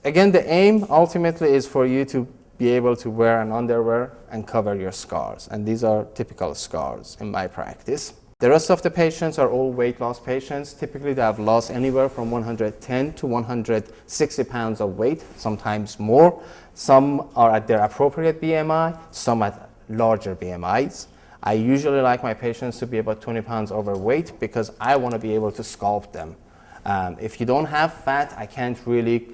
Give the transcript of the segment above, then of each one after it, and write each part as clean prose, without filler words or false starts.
again, the aim ultimately is for you to be able to wear an underwear and cover your scars. And these are typical scars in my practice. The rest of the patients are all weight loss patients. Typically, they have lost anywhere from 110 to 160 pounds of weight, sometimes more. Some are at their appropriate BMI, some at larger BMIs. I usually like my patients to be about 20 pounds overweight because I want to be able to sculpt them. If you don't have fat, I can't really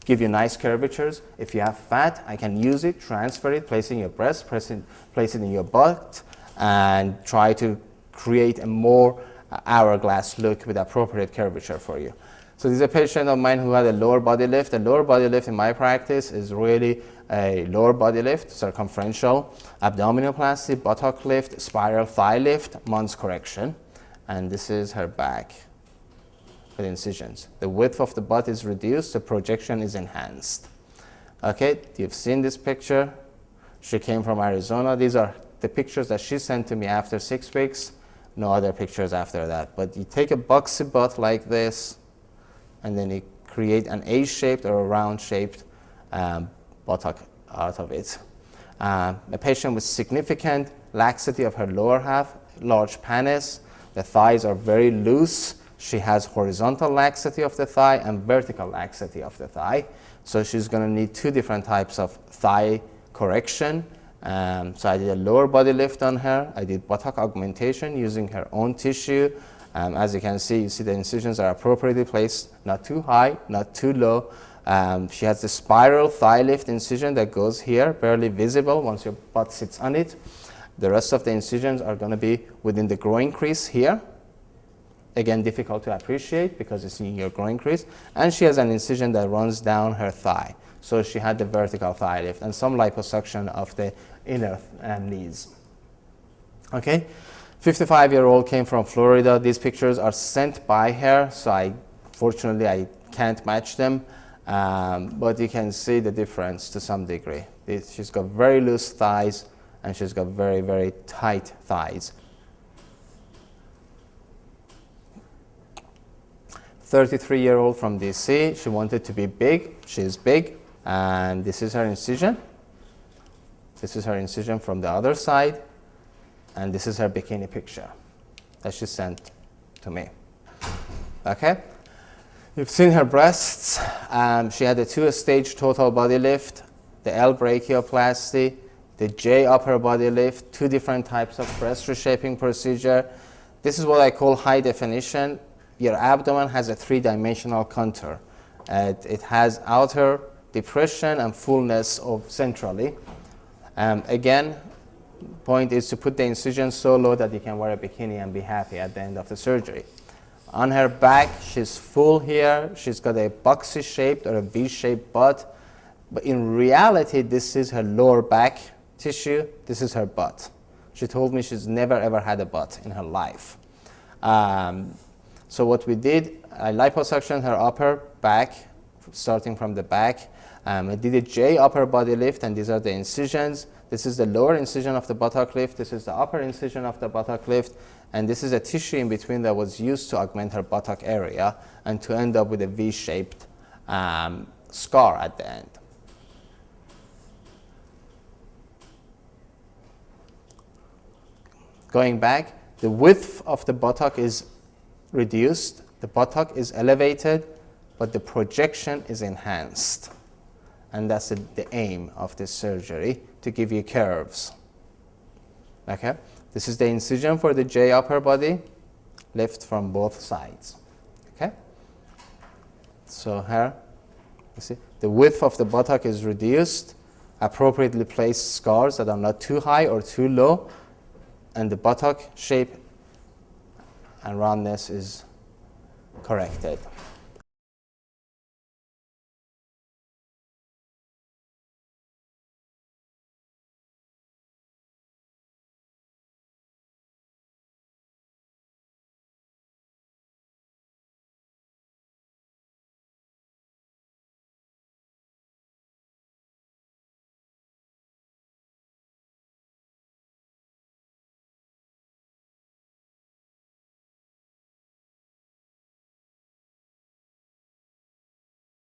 give you nice curvatures. If you have fat, I can use it, transfer it, place it in your breast, place it in your butt, and try to create a more hourglass look with appropriate curvature for you. So this is a patient of mine who had a lower body lift. The lower body lift in my practice is really a lower body lift, circumferential, abdominoplasty, buttock lift, spiral thigh lift, Mons correction. And this is her back with incisions. The width of the butt is reduced, the projection is enhanced. Okay, you've seen this picture. She came from Arizona. These are the pictures that she sent to me after 6 weeks. No other pictures after that. But you take a boxy butt like this, and then you create an A-shaped or a round-shaped buttock out of it. A patient with significant laxity of her lower half, large pannus. The thighs are very loose. She has horizontal laxity of the thigh and vertical laxity of the thigh. So she's going to need 2 different types of thigh correction. So I did a lower body lift on her. I did buttock augmentation using her own tissue. As you can see, the incisions are appropriately placed, not too high, not too low. She has the spiral thigh lift incision that goes here, barely visible once your butt sits on it. The rest of the incisions are going to be within the groin crease here. Again, difficult to appreciate because it's in your groin crease. And she has an incision that runs down her thigh. So she had the vertical thigh lift and some liposuction of the inner knees. Okay, 55-year-old came from Florida. These pictures are sent by her, so fortunately I can't match them. But you can see the difference to some degree. She's got very loose thighs and she's got very, very tight thighs. 33-year-old from DC. She wanted to be big. She's big. And this is her incision. This is her incision from the other side. And this is her bikini picture that she sent to me. Okay? You've seen her breasts. She had a 2-stage total body lift, the L brachioplasty, the J upper body lift, 2 different types of breast reshaping procedure. This is what I call high definition. Your abdomen has a 3-dimensional contour. It has outer depression and fullness of centrally. Again, point is to put the incision so low that you can wear a bikini and be happy at the end of the surgery. On her back, she's full here. She's got a boxy shaped or a V-shaped butt. But in reality, this is her lower back tissue. This is her butt. She told me she's never ever had a butt in her life. So what we did, I liposuctioned her upper back, starting from the back. I did a J upper body lift, and these are the incisions. This is the lower incision of the buttock lift. This is the upper incision of the buttock lift. And this is a tissue in between that was used to augment her buttock area and to end up with a V-shaped scar at the end. Going back, the width of the buttock is reduced. The buttock is elevated, but the projection is enhanced. And that's the aim of this surgery, to give you curves. Okay? This is the incision for the J upper body, lift from both sides. Okay? So here, you see, the width of the buttock is reduced, appropriately placed scars that are not too high or too low, and the buttock shape and roundness is corrected.